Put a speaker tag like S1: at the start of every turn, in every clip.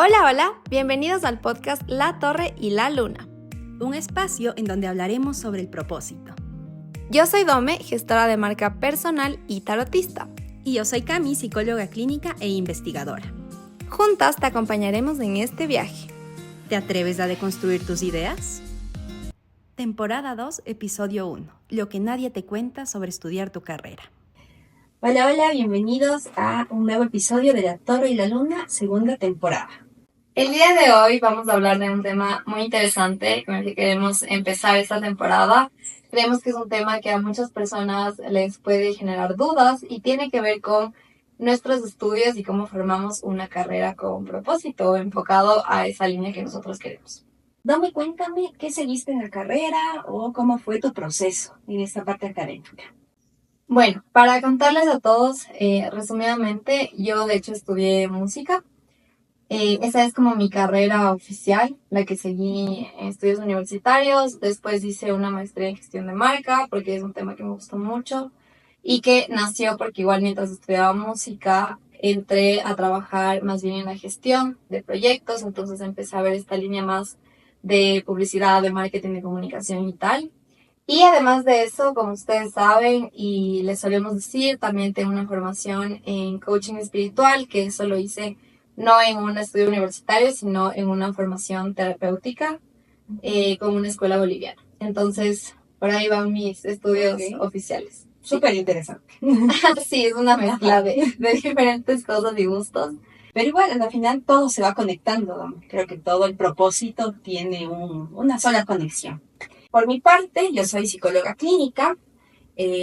S1: Hola, hola, bienvenidos al podcast La Torre y la Luna.
S2: Un espacio en donde hablaremos sobre el propósito.
S1: Yo soy Dome, gestora de marca personal y tarotista.
S2: Y yo soy Cami, psicóloga clínica e investigadora.
S1: Juntas te acompañaremos en este viaje.
S2: ¿Te atreves a deconstruir tus ideas? Temporada 2, episodio 1. Lo que nadie te cuenta sobre estudiar tu carrera.
S3: Hola, hola, bienvenidos a un nuevo episodio de La Torre y la Luna, segunda temporada.
S4: El día de hoy vamos a hablar de un tema muy interesante con el que queremos empezar esta temporada. Creemos que es un tema que a muchas personas les puede generar dudas y tiene que ver con nuestros estudios y cómo formamos una carrera con propósito enfocado a esa línea que nosotros queremos.
S3: Dame, cuéntame qué seguiste en la carrera o cómo fue tu proceso en esta parte académica.
S4: Bueno, para contarles a todos, resumidamente, yo de hecho estudié música. Esa es como mi carrera oficial, la que seguí en estudios universitarios. Después hice una maestría en gestión de marca, porque es un tema que me gustó mucho. Y que nació porque igual mientras estudiaba música, entré a trabajar más bien en la gestión de proyectos. Entonces empecé a ver esta línea más de publicidad, de marketing, de comunicación y tal. Y además de eso, como ustedes saben y les solemos decir, también tengo una formación en coaching espiritual, que eso lo hice no en un estudio universitario, sino en una formación terapéutica con una escuela boliviana. Entonces, por ahí van mis estudios oficiales.
S3: Súper interesante.
S4: Sí, es una mezcla de diferentes cosas y gustos.
S3: Pero igual, al final todo se va conectando, Dame. Creo que todo el propósito tiene una sola conexión. Por mi parte, yo soy psicóloga clínica.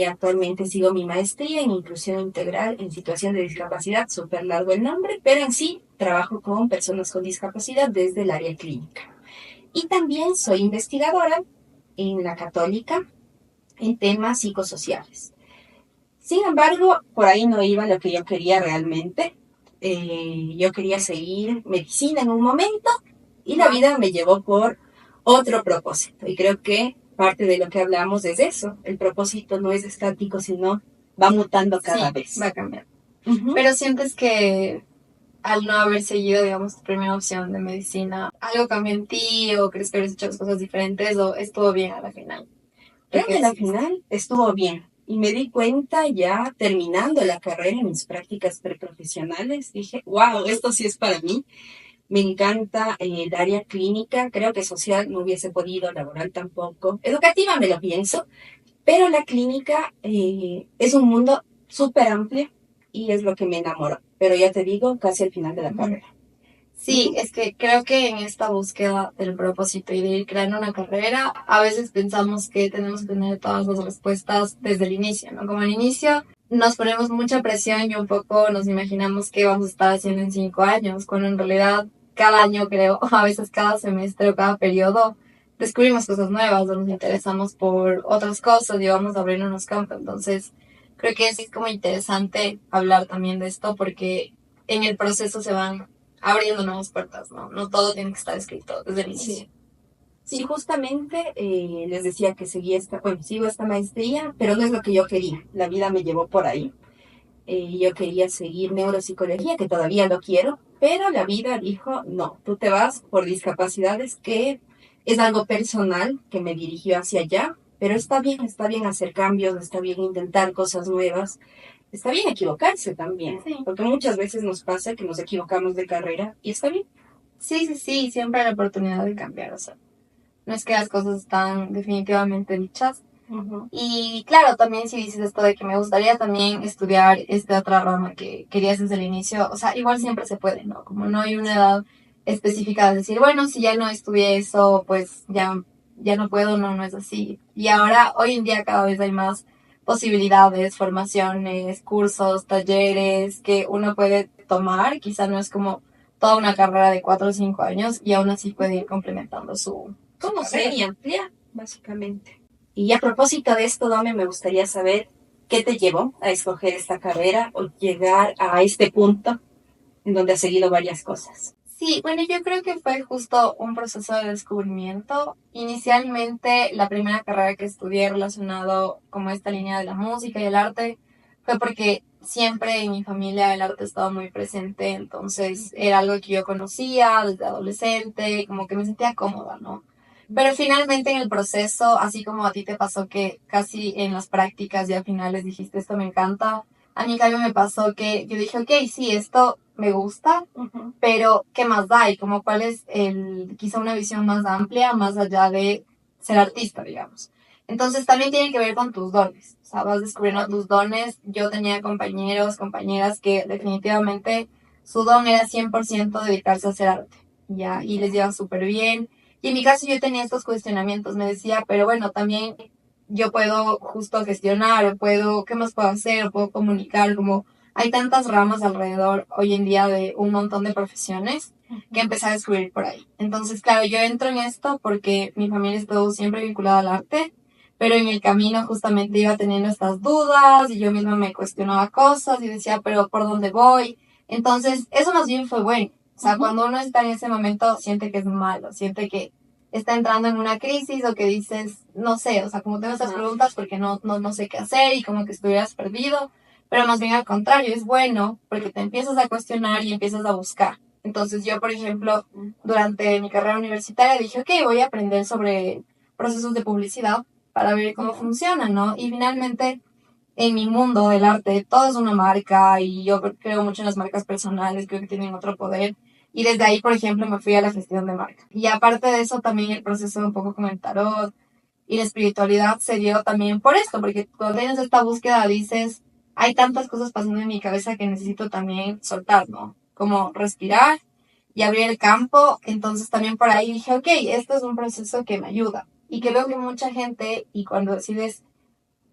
S3: Actualmente sigo mi maestría en inclusión integral en situación de discapacidad, súper largo el nombre, pero en sí trabajo con personas con discapacidad desde el área clínica. Y también soy investigadora en la Católica en temas psicosociales. Sin embargo, por ahí no iba lo que yo quería realmente. Yo quería seguir medicina en un momento y la vida me llevó por otro propósito. Y creo que parte de lo que hablamos es eso. El propósito no es estático, sino va mutando cada vez.
S4: Va a cambiar. Pero sientes que al no haber seguido, digamos, tu primera opción de medicina, ¿algo cambió en ti o crees que habías hecho las cosas diferentes o estuvo bien a la final?
S3: Creo que a la final estuvo bien. Y me di cuenta ya terminando la carrera en mis prácticas preprofesionales. Dije, wow, esto sí es para mí. Me encanta el área clínica. Creo que social no hubiese podido, laboral tampoco. Educativa me lo pienso. Pero la clínica es un mundo súper amplio y es lo que me enamoró. Pero ya te digo, casi al final de la carrera.
S4: Sí, es que creo que en esta búsqueda del propósito y de ir creando una carrera, a veces pensamos que tenemos que tener todas las respuestas desde el inicio, ¿no? Como al inicio nos ponemos mucha presión y un poco nos imaginamos qué vamos a estar haciendo en 5 años, cuando en realidad cada año creo, o a veces cada semestre o cada periodo, descubrimos cosas nuevas o nos interesamos por otras cosas y vamos abriéndonos campo. Entonces, creo que es como interesante hablar también de esto porque en el proceso se van abriendo nuevas puertas, ¿no? No todo tiene que estar escrito desde el inicio.
S3: Sí, justamente les decía que sigo esta maestría, pero no es lo que yo quería. La vida me llevó por ahí. Yo quería seguir neuropsicología, que todavía lo quiero, pero la vida dijo, no, tú te vas por discapacidades, que es algo personal que me dirigió hacia allá, pero está bien hacer cambios, está bien intentar cosas nuevas. Está bien equivocarse también,
S4: Sí.
S3: porque muchas veces nos pasa que nos equivocamos de carrera y está bien.
S4: Sí, siempre hay la oportunidad de cambiar, o sea, no es que las cosas están definitivamente dichas. Y claro, también si dices esto de que me gustaría también estudiar esta otra rama que querías desde el inicio, o sea, igual siempre se puede, ¿no? Como no hay una edad específica de decir, bueno, si ya no estudié eso, pues ya no puedo, no es así. Y ahora, hoy en día cada vez hay más posibilidades, formaciones, cursos, talleres que uno puede tomar, quizá no es como toda una carrera de 4 o 5 años y aún así puede ir complementando su
S3: Conocer y ampliar, básicamente. Y a propósito de esto, Dome, me gustaría saber qué te llevó a escoger esta carrera o llegar a este punto en donde has seguido varias cosas.
S4: Sí, bueno, yo creo que fue justo un proceso de descubrimiento. Inicialmente, la primera carrera que estudié relacionado como esta línea de la música y el arte fue porque siempre en mi familia el arte estaba muy presente, entonces era algo que yo conocía desde adolescente, como que me sentía cómoda, ¿no? Pero finalmente en el proceso, así como a ti te pasó que casi en las prácticas ya finales dijiste esto me encanta, a mí en cambio me pasó que yo dije, ok, sí, esto me gusta, pero ¿qué más da? Y como cuál es quizá una visión más amplia, más allá de ser artista, digamos. Entonces también tiene que ver con tus dones, o sea, vas descubriendo tus dones. Yo tenía compañeros, compañeras que definitivamente su don era 100% dedicarse a hacer arte, ¿ya? Y les iba súper bien. Y en mi caso yo tenía estos cuestionamientos, me decía, pero bueno, también yo puedo justo gestionar, o puedo, ¿qué más puedo hacer? O puedo comunicar, como hay tantas ramas alrededor hoy en día de un montón de profesiones que empecé a descubrir por ahí. Entonces, claro, yo entro en esto porque mi familia estuvo siempre vinculada al arte, pero en el camino justamente iba teniendo estas dudas y yo misma me cuestionaba cosas y decía, pero ¿por dónde voy? Entonces, eso más bien fue bueno. O sea, cuando uno está en ese momento, siente que es malo, siente que está entrando en una crisis o que dices, no sé, o sea, como tengo estas preguntas porque no sé qué hacer y como que estuvieras perdido, pero más bien al contrario, es bueno porque te empiezas a cuestionar y empiezas a buscar. Entonces yo, por ejemplo, durante mi carrera universitaria dije, ok, voy a aprender sobre procesos de publicidad para ver cómo funciona, ¿no? Y finalmente, en mi mundo del arte, todo es una marca y yo creo mucho en las marcas personales, creo que tienen otro poder. Y desde ahí, por ejemplo, me fui a la gestión de marca. Y aparte de eso, también el proceso un poco con el tarot y la espiritualidad se dio también por esto, porque cuando tienes esta búsqueda dices, hay tantas cosas pasando en mi cabeza que necesito también soltar, ¿no? Como respirar y abrir el campo. Entonces también por ahí dije, ok, esto es un proceso que me ayuda. Y que veo que mucha gente, y cuando decides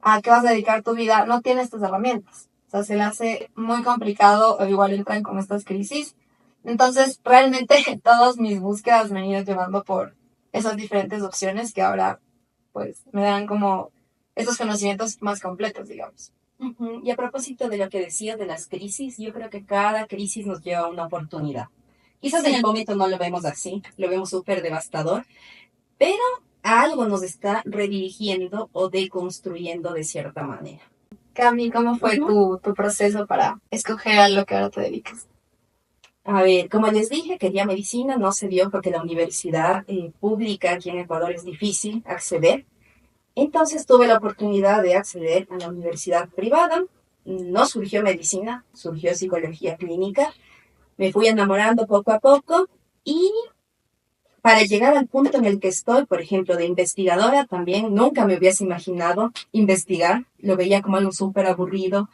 S4: a qué vas a dedicar tu vida, no tiene estas herramientas. O sea, se le hace muy complicado o igual entran con estas crisis. Entonces, realmente todas mis búsquedas me han ido llevando por esas diferentes opciones que ahora, pues, me dan como estos conocimientos más completos, digamos.
S3: Y a propósito de lo que decías de las crisis, yo creo que cada crisis nos lleva a una oportunidad. Quizás en el momento no lo vemos así, lo vemos súper devastador, pero algo nos está redirigiendo o deconstruyendo de cierta manera.
S4: Cami, ¿cómo fue tu proceso para escoger a lo que ahora te dedicas?
S3: A ver, como les dije, quería medicina, no se dio porque la universidad pública aquí en Ecuador es difícil acceder. Entonces tuve la oportunidad de acceder a la universidad privada. No surgió medicina, surgió psicología clínica. Me fui enamorando poco a poco y para llegar al punto en el que estoy, por ejemplo, de investigadora, también nunca me hubiese imaginado investigar. Lo veía como algo súper aburrido,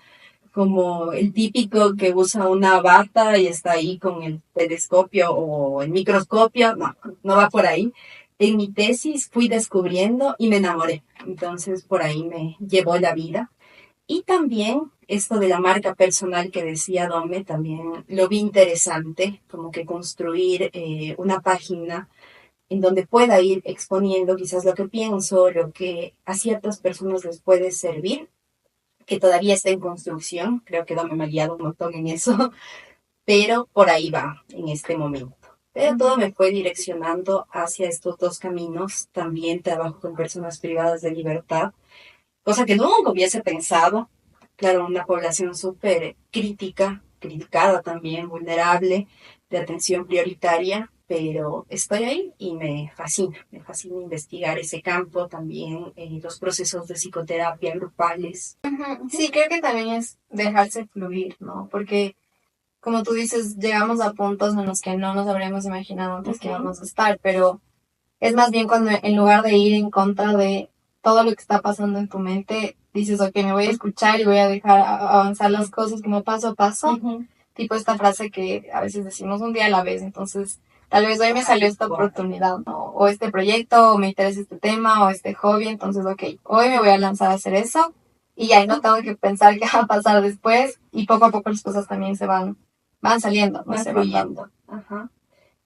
S3: como el típico que usa una bata y está ahí con el telescopio o el microscopio. No, no va por ahí. En mi tesis fui descubriendo y me enamoré. Entonces por ahí me llevó la vida. Y también esto de la marca personal que decía Dome, también lo vi interesante, como que construir una página en donde pueda ir exponiendo quizás lo que pienso, lo que a ciertas personas les puede servir, que todavía está en construcción. Creo que Dome me ha guiado un montón en eso, pero por ahí va en este momento. Pero todo me fue direccionando hacia estos dos caminos. También trabajo con personas privadas de libertad, cosa que nunca hubiese pensado. Claro, una población súper crítica, criticada también, vulnerable, de atención prioritaria, pero estoy ahí y me fascina investigar ese campo, también los procesos de psicoterapia grupales.
S4: Sí, creo que también es dejarse fluir, ¿no? Porque, como tú dices, llegamos a puntos en los que no nos habríamos imaginado antes que íbamos a estar, pero es más bien cuando en lugar de ir en contra de todo lo que está pasando en tu mente, dices, ok, me voy a escuchar y voy a dejar avanzar las cosas como paso a paso. Tipo esta frase que a veces decimos un día a la vez. Entonces, tal vez hoy me salió esta oportunidad, ¿no? O este proyecto, o me interesa este tema, o este hobby. Entonces, ok, hoy me voy a lanzar a hacer eso. Y ya no tengo que pensar qué va a pasar después. Y poco a poco las cosas también van saliendo, ¿no? Se van dando.
S3: Ajá.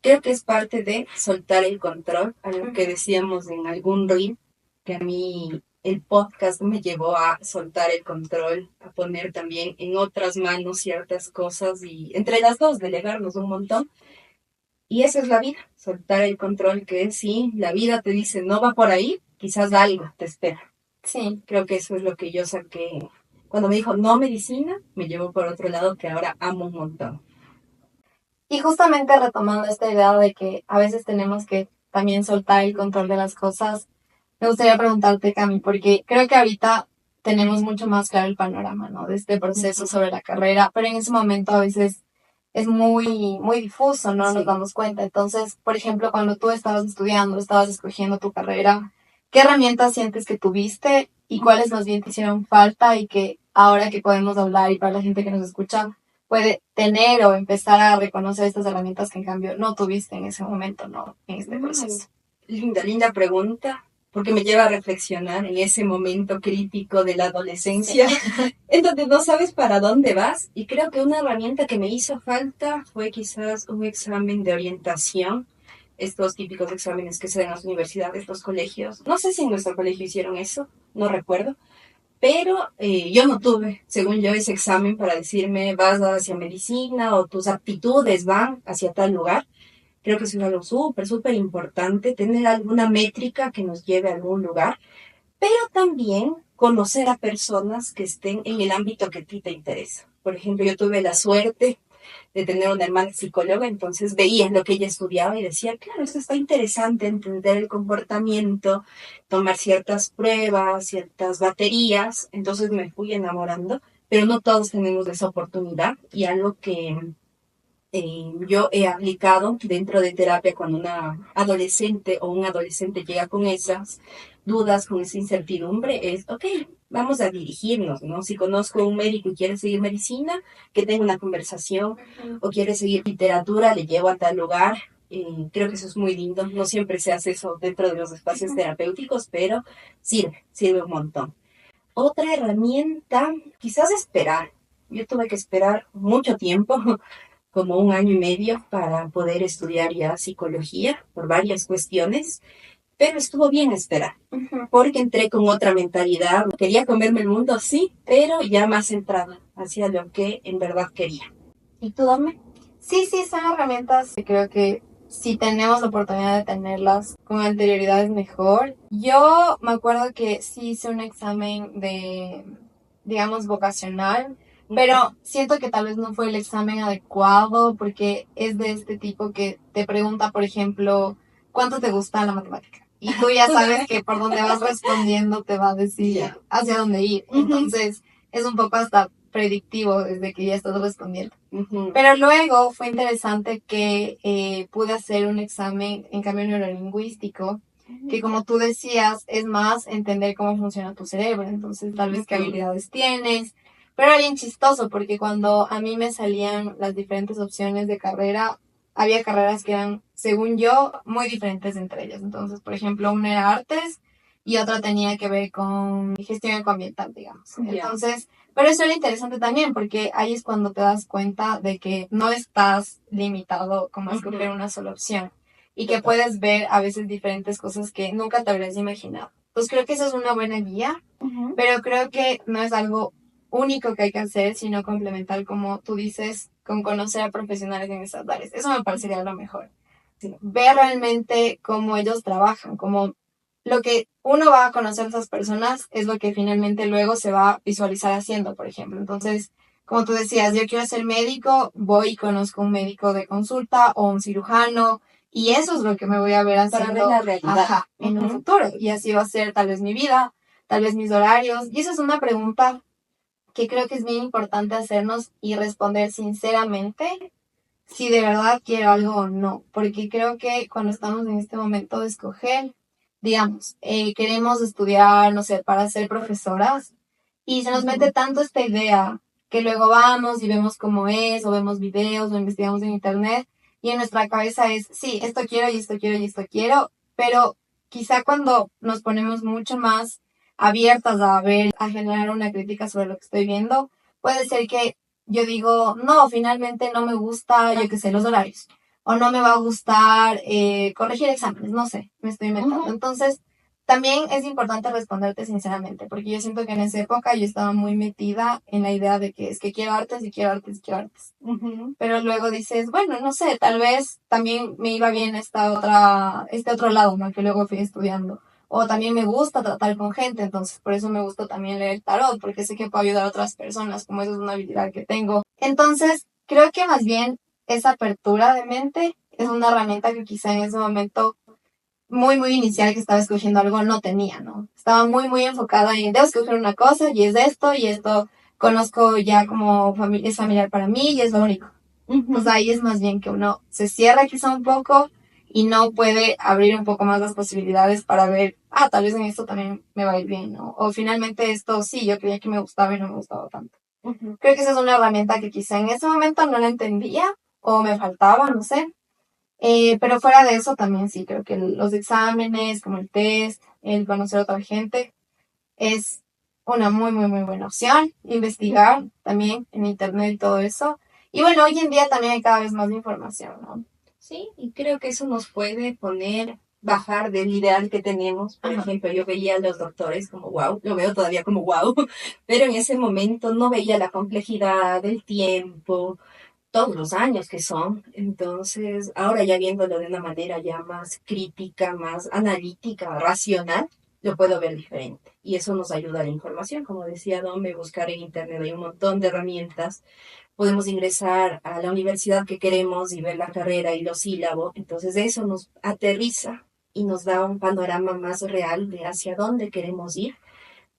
S3: Creo que es parte de soltar el control, algo que decíamos en algún reel, que a mí el podcast me llevó a soltar el control, a poner también en otras manos ciertas cosas y entre las dos delegarnos un montón. Y eso es la vida, soltar el control, que sí, la vida te dice no va por ahí, quizás algo te espera.
S4: Sí.
S3: Creo que eso es lo que yo saqué Cuando me dijo no medicina, me llevó por otro lado que ahora amo un montón.
S4: Y justamente retomando esta idea de que a veces tenemos que también soltar el control de las cosas, me gustaría preguntarte, Cami, porque creo que ahorita tenemos mucho más claro el panorama, ¿no? De este proceso sobre la carrera, pero en ese momento a veces es muy, muy difuso, ¿no?
S3: Sí.
S4: Nos damos cuenta. Entonces, por ejemplo, cuando tú estabas estudiando, estabas escogiendo tu carrera, ¿qué herramientas sientes que tuviste y cuáles más bien te hicieron falta y que ahora que podemos hablar y para la gente que nos escucha puede tener o empezar a reconocer estas herramientas que en cambio no tuviste en ese momento, ¿no? En este proceso.
S3: Linda pregunta, porque me lleva a reflexionar en ese momento crítico de la adolescencia, en donde no sabes para dónde vas. Y creo que una herramienta que me hizo falta fue quizás un examen de orientación, estos típicos exámenes que se dan en las universidades, los colegios. No sé si en nuestro colegio hicieron eso, no recuerdo. Pero yo no tuve, según yo, ese examen para decirme vas hacia medicina o tus aptitudes van hacia tal lugar. Creo que eso es algo súper importante, tener alguna métrica que nos lleve a algún lugar, pero también conocer a personas que estén en el ámbito que a ti te interesa. Por ejemplo, yo tuve la suerte de tener una hermana psicóloga, entonces veía lo que ella estudiaba y decía, claro, esto está interesante, entender el comportamiento, tomar ciertas pruebas, ciertas baterías, entonces me fui enamorando, pero no todos tenemos esa oportunidad y algo que yo he aplicado dentro de terapia cuando una adolescente o un adolescente llega con esas dudas, con esa incertidumbre, es, ok, vamos a dirigirnos, ¿no? Si conozco a un médico y quiere seguir medicina, que tenga una conversación, o quiere seguir literatura, le llevo a tal lugar. Creo que eso es muy lindo. No siempre se hace eso dentro de los espacios terapéuticos, pero sirve un montón. Otra herramienta, quizás esperar. Yo tuve que esperar mucho tiempo como 1 año y medio para poder estudiar ya psicología por varias cuestiones, pero estuvo bien esperar, porque entré con otra mentalidad. Quería comerme el mundo, sí, pero ya más centrada hacia lo que en verdad quería. ¿Y tú, Dame?
S4: Sí, son herramientas que creo que si tenemos la oportunidad de tenerlas con anterioridad es mejor. Yo me acuerdo que sí hice un examen de, digamos, vocacional, pero siento que tal vez no fue el examen adecuado porque es de este tipo que te pregunta, por ejemplo, ¿cuánto te gusta la matemática? Y tú ya sabes que por donde vas respondiendo te va a decir hacia dónde ir. Entonces es un poco hasta predictivo desde que ya estás respondiendo. Pero luego fue interesante que pude hacer un examen en cambio neurolingüístico, que como tú decías, es más entender cómo funciona tu cerebro, entonces tal vez qué habilidades tienes. Pero era bien chistoso porque cuando a mí me salían las diferentes opciones de carrera, había carreras que eran, según yo, muy diferentes entre ellas. Entonces, por ejemplo, una era artes y otra tenía que ver con gestión ecoambiental, digamos. Entonces, pero eso era interesante también porque ahí es cuando te das cuenta de que no estás limitado como a escoger una sola opción y que puedes ver a veces diferentes cosas que nunca te habrías imaginado. Pues creo que eso es una buena guía, pero creo que no es algo único que hay que hacer, sino complementar, como tú dices, con conocer a profesionales en esas áreas. Eso me parecería lo mejor. Ver realmente cómo ellos trabajan, cómo lo que uno va a conocer de esas personas es lo que finalmente luego se va a visualizar haciendo, por ejemplo. Entonces, como tú decías, yo quiero ser médico, voy y conozco un médico de consulta o un cirujano, y eso es lo que me voy a ver haciendo
S3: Para ver la realidad.
S4: en un futuro. Y así va a ser tal vez mi vida, tal vez mis horarios. Y esa es una pregunta que creo que es bien importante hacernos y responder sinceramente si de verdad quiero algo o no. Porque creo que cuando estamos en este momento de escoger, digamos, queremos estudiar, no sé, para ser profesoras y se nos mete tanto esta idea que luego vamos y vemos cómo es, o vemos videos, o investigamos en internet y en nuestra cabeza es, sí, esto quiero y esto quiero y esto quiero, pero quizá cuando nos ponemos mucho más abiertas a ver, a generar una crítica sobre lo que estoy viendo, puede ser que yo digo, no, finalmente no me gusta, yo qué sé, los horarios, o no me va a gustar corregir exámenes, no sé, me estoy inventando. Entonces, también es importante responderte sinceramente, porque yo siento que en esa época yo estaba muy metida en la idea de que es que quiero artes y quiero artes y quiero artes. Pero luego dices, bueno, no sé, tal vez también me iba bien este otro lado, ¿no? Que luego fui estudiando. O también me gusta tratar con gente, entonces por eso me gusta también leer el tarot, porque sé que puedo ayudar a otras personas, como eso es una habilidad que tengo. Entonces, creo que más bien esa apertura de mente es una herramienta que quizá en ese momento muy inicial que estaba escogiendo algo no tenía, ¿no? Estaba muy enfocada en, debo escoger una cosa y esto conozco ya como es familiar para mí y es lo único. Pues ahí es más bien que uno se cierra quizá un poco y no puede abrir un poco más las posibilidades para ver, tal vez en esto también me va a ir bien, ¿no? O finalmente esto sí, yo creía que me gustaba y no me gustaba tanto. Creo que esa es una herramienta que quizá en ese momento no la entendía o me faltaba, no sé. Pero fuera de eso también sí, creo que los exámenes, como el test, el conocer a otra gente, es una muy buena opción. Investigar también en internet y todo eso. Y bueno, hoy en día también hay cada vez más información, ¿no?
S3: Sí, y creo que eso nos puede bajar del ideal que tenemos. Por ejemplo, yo veía a los doctores como wow, lo veo todavía como wow, pero en ese momento no veía la complejidad del tiempo, todos los años que son. Entonces, ahora ya viéndolo de una manera ya más crítica, más analítica, racional, lo puedo ver diferente. Y eso nos ayuda a la información. Como decía Dome, buscar en internet hay un montón de herramientas. Podemos ingresar a la universidad que queremos y ver la carrera y los sílabos. Entonces eso nos aterriza y nos da un panorama más real de hacia dónde queremos ir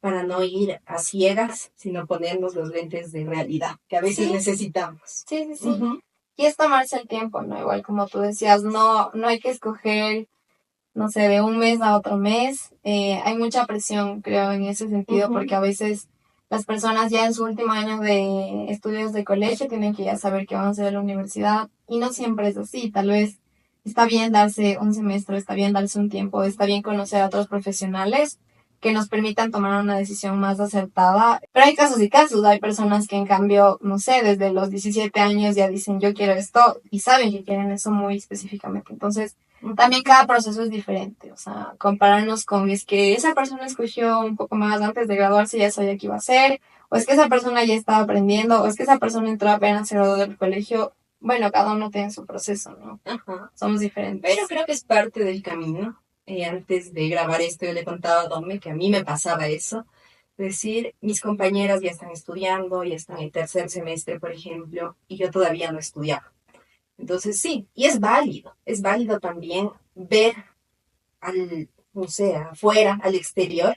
S3: para no ir a ciegas, sino ponernos los lentes de realidad que a veces necesitamos.
S4: Sí. Y es tomarse el tiempo, ¿no? Igual como tú decías, no hay que escoger, no sé, de un mes a otro mes. Hay mucha presión, creo, en ese sentido, porque a veces las personas ya en su último año de estudios de colegio tienen que ya saber qué van a hacer en la universidad y no siempre es así. Tal vez está bien darse un semestre, está bien darse un tiempo, está bien conocer a otros profesionales que nos permitan tomar una decisión más acertada. Pero hay casos y casos. Hay personas que en cambio, no sé, desde los 17 años ya dicen yo quiero esto y saben que quieren eso muy específicamente. Entonces, también cada proceso es diferente. O sea, compararnos con es que esa persona escogió un poco más antes de graduarse y ya sabía qué iba a hacer, o es que esa persona ya estaba aprendiendo, o es que esa persona entró apenas se graduó del colegio. Bueno, cada uno tiene su proceso, ¿no? Somos diferentes.
S3: Pero creo que es parte del camino. Antes de grabar esto, yo le contaba a Dome que a mí me pasaba eso. Es decir, mis compañeras ya están estudiando, ya están en tercer semestre, por ejemplo, y yo todavía no estudiaba. Entonces sí, y es válido también ver no sé, afuera, al exterior,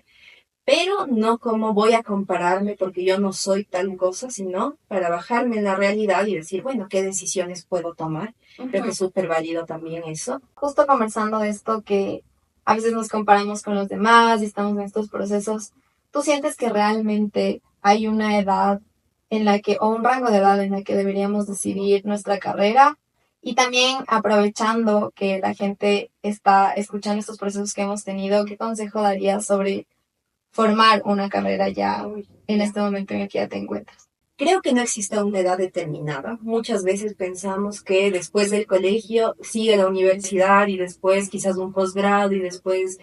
S3: pero no como voy a compararme porque yo no soy tal cosa, sino para bajarme en la realidad y decir, bueno, ¿qué decisiones puedo tomar? Creo que es súper válido también eso.
S4: Justo conversando de esto que a veces nos comparamos con los demás y estamos en estos procesos, ¿tú sientes que realmente hay una edad en la que, o un rango de edad en la que deberíamos decidir nuestra carrera? Y también aprovechando que la gente está escuchando estos procesos que hemos tenido, ¿qué consejo darías sobre formar una carrera ya en este momento en el que ya te encuentras?
S3: Creo que no existe una edad determinada. Muchas veces pensamos que después del colegio sigue la universidad y después quizás un posgrado y después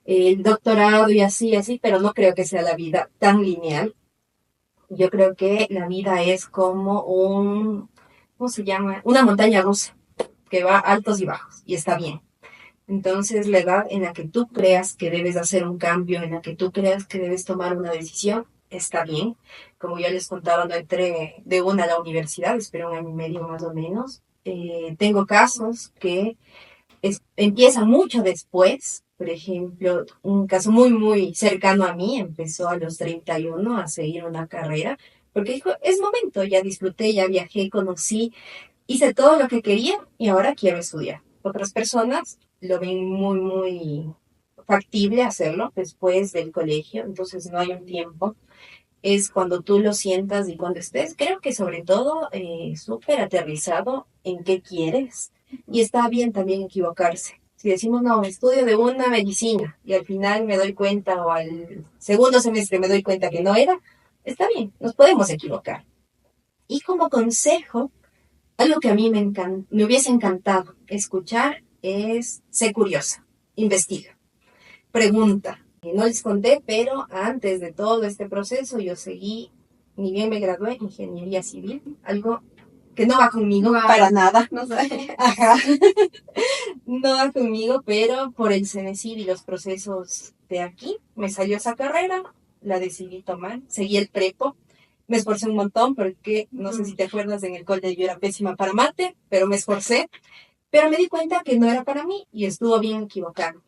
S3: el doctorado y así, pero no creo que sea la vida tan lineal. Yo creo que la vida es como ¿cómo se llama? Una montaña rusa que va altos y bajos y está bien. Entonces, la edad en la que tú creas que debes hacer un cambio, en la que tú creas que debes tomar una decisión, está bien. Como ya les contaba, no entré de una a la universidad, esperé 1 año y medio más o menos. Tengo casos que empiezan mucho después. Por ejemplo, un caso muy cercano a mí empezó a los 31 a seguir una carrera, porque dijo, es momento, ya disfruté, ya viajé, conocí, hice todo lo que quería y ahora quiero estudiar. Otras personas lo ven muy factible hacerlo después del colegio, entonces no hay un tiempo. Es cuando tú lo sientas y cuando estés, creo que sobre todo súper aterrizado en qué quieres. Y está bien también equivocarse. Si decimos, no, estudio de una medicina y al final me doy cuenta o al segundo semestre me doy cuenta que no era, está bien, nos podemos equivocar. Y como consejo, algo que a mí me hubiese encantado escuchar es ser curiosa, investiga, pregunta. No les conté, pero antes de todo este proceso yo seguí, ni bien me gradué, ingeniería civil, algo que no va conmigo para nada.
S4: No sé.
S3: Ajá. no da conmigo, pero por el CENESID y los procesos de aquí, me salió esa carrera, la decidí tomar, seguí el prepo, me esforcé un montón porque, no sé si te acuerdas, en el cole yo era pésima para mate, pero me esforcé, pero me di cuenta que no era para mí y estuvo bien equivocado,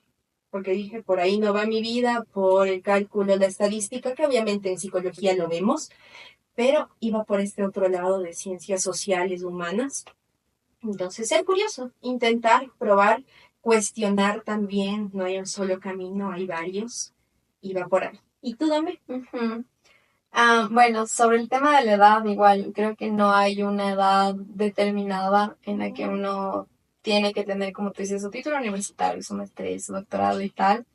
S3: porque dije, por ahí no va mi vida, por el cálculo, la estadística, que obviamente en psicología lo vemos, pero iba por este otro lado de ciencias sociales, humanas. Entonces, ser curioso, intentar, probar, cuestionar también, no hay un solo camino, hay varios, y va por ahí. ¿Y tú, dame?
S4: Ujú. Bueno, sobre el tema de la edad, igual, creo que no hay una edad determinada en la que uno tiene que tener, como tú dices, su título universitario, su maestría, su doctorado y tal.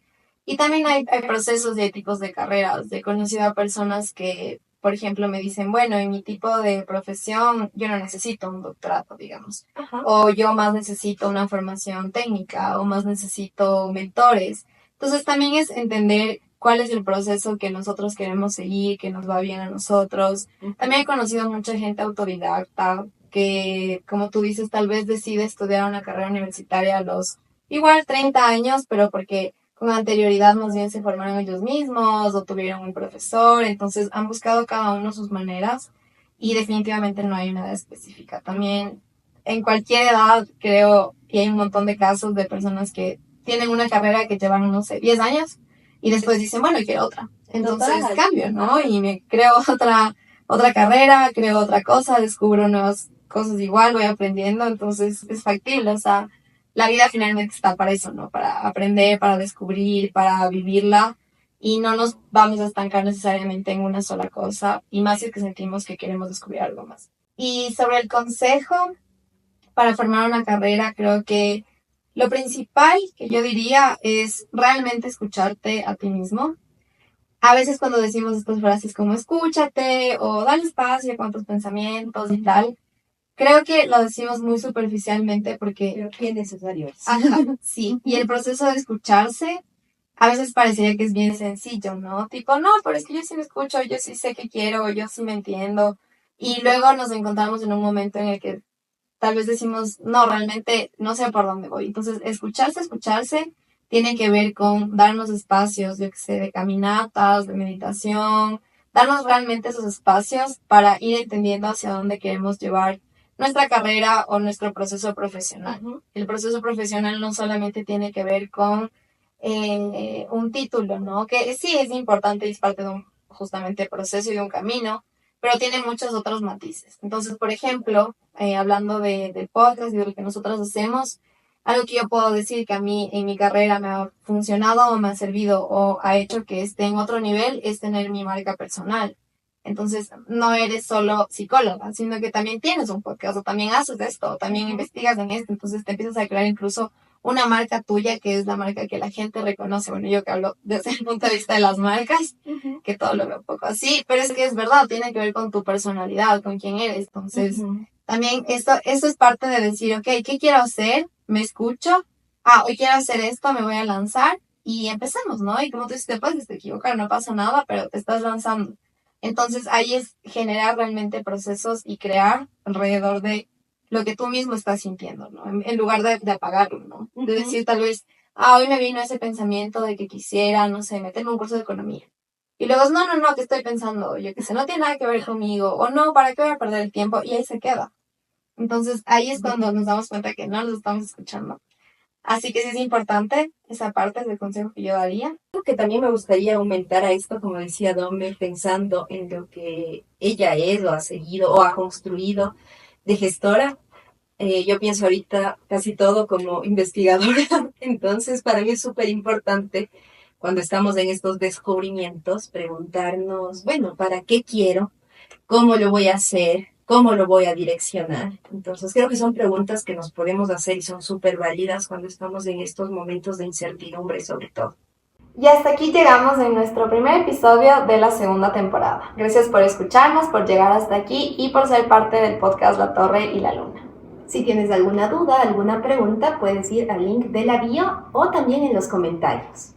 S4: Y también hay procesos y hay tipos de carreras. He conocido a personas que, por ejemplo, me dicen, bueno, en mi tipo de profesión yo no necesito un doctorado, digamos.
S3: Ajá.
S4: O yo más necesito una formación técnica o más necesito mentores. Entonces también es entender cuál es el proceso que nosotros queremos seguir, que nos va bien a nosotros. También he conocido mucha gente autodidacta que, como tú dices, tal vez decide estudiar una carrera universitaria a los igual 30 años, pero porque con anterioridad más bien se formaron ellos mismos o tuvieron un profesor, entonces han buscado cada uno sus maneras y definitivamente no hay una edad específica. También en cualquier edad creo que hay un montón de casos de personas que tienen una carrera que llevan, no sé, 10 años y después dicen, bueno, quiero otra. Entonces
S3: Total.
S4: cambio, ¿no? Y me creo otra carrera, creo otra cosa, descubro nuevas cosas igual, voy aprendiendo, entonces es factible, o sea, la vida finalmente está para eso, ¿no? Para aprender, para descubrir, para vivirla y no nos vamos a estancar necesariamente en una sola cosa y más si es que sentimos que queremos descubrir algo más. Y sobre el consejo para formar una carrera, creo que lo principal que yo diría es realmente escucharte a ti mismo. A veces cuando decimos estas frases como escúchate o dale espacio con tus pensamientos y tal, creo que lo decimos muy superficialmente porque
S3: Pero qué necesario es.
S4: ajá, sí. Y el proceso de escucharse a veces parecería que es bien sencillo, ¿no? Tipo, no, pero es que yo sí me escucho, yo sí sé qué quiero, yo sí me entiendo. Y luego nos encontramos en un momento en el que tal vez decimos, no, realmente no sé por dónde voy. Entonces, escucharse, tiene que ver con darnos espacios, yo que sé, de caminatas, de meditación, darnos realmente esos espacios para ir entendiendo hacia dónde queremos llevar nuestra carrera o nuestro proceso profesional.
S3: Ujú.
S4: El proceso profesional no solamente tiene que ver con un título, ¿no? Que sí es importante y es parte de un justamente proceso y de un camino, pero tiene muchos otros matices. Entonces, por ejemplo, hablando del podcast y de lo que nosotros hacemos, algo que yo puedo decir que a mí en mi carrera me ha funcionado o me ha servido o ha hecho que esté en otro nivel es tener mi marca personal. Entonces, no eres solo psicóloga, sino que también tienes un podcast o también haces esto, o también investigas en esto, entonces te empiezas a crear incluso una marca tuya que es la marca que la gente reconoce. Bueno, yo que hablo desde el punto de vista de las marcas, que todo lo veo un poco así, pero es que es verdad, tiene que ver con tu personalidad, con quién eres. Entonces, también esto es parte de decir, ok, ¿qué quiero hacer? Me escucho. Hoy quiero hacer esto, me voy a lanzar y empecemos, ¿no? Y como tú dices, te puedes equivocar, no pasa nada, pero te estás lanzando. Entonces, ahí es generar realmente procesos y crear alrededor de lo que tú mismo estás sintiendo, ¿no? En lugar de apagarlo, ¿no? De decir tal vez, hoy me vino ese pensamiento de que quisiera, no sé, meterme en un curso de economía. Y luego, no, ¿qué estoy pensando? Yo qué sé, no tiene nada que ver conmigo, o no, ¿para qué voy a perder el tiempo? Y ahí se queda. Entonces, ahí es cuando nos damos cuenta que no nos estamos escuchando. Así que sí es importante, esa parte es el consejo que yo daría.
S3: Creo que también me gustaría aumentar a esto, como decía Dome, pensando en lo que ella es o ha seguido o ha construido de gestora. Yo pienso ahorita casi todo como investigadora, entonces para mí es súper importante cuando estamos en estos descubrimientos preguntarnos, bueno, ¿para qué quiero? ¿Cómo lo voy a hacer? ¿Cómo lo voy a direccionar? Entonces creo que son preguntas que nos podemos hacer y son súper válidas cuando estamos en estos momentos de incertidumbre sobre todo.
S4: Y hasta aquí llegamos en nuestro primer episodio de la segunda temporada. Gracias por escucharnos, por llegar hasta aquí y por ser parte del podcast La Torre y la Luna.
S2: Si tienes alguna duda, alguna pregunta, puedes ir al link de la bio o también en los comentarios.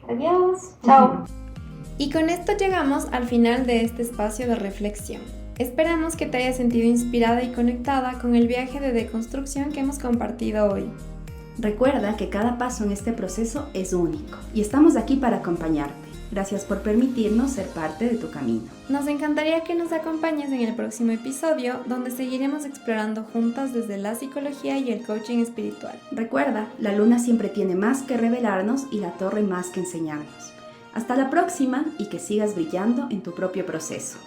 S4: Adiós, chao.
S1: Y con esto llegamos al final de este espacio de reflexión. Esperamos que te hayas sentido inspirada y conectada con el viaje de deconstrucción que hemos compartido hoy.
S2: Recuerda que cada paso en este proceso es único y estamos aquí para acompañarte. Gracias por permitirnos ser parte de tu camino.
S1: Nos encantaría que nos acompañes en el próximo episodio, donde seguiremos explorando juntas desde la psicología y el coaching espiritual.
S2: Recuerda, la luna siempre tiene más que revelarnos y la torre más que enseñarnos. Hasta la próxima y que sigas brillando en tu propio proceso.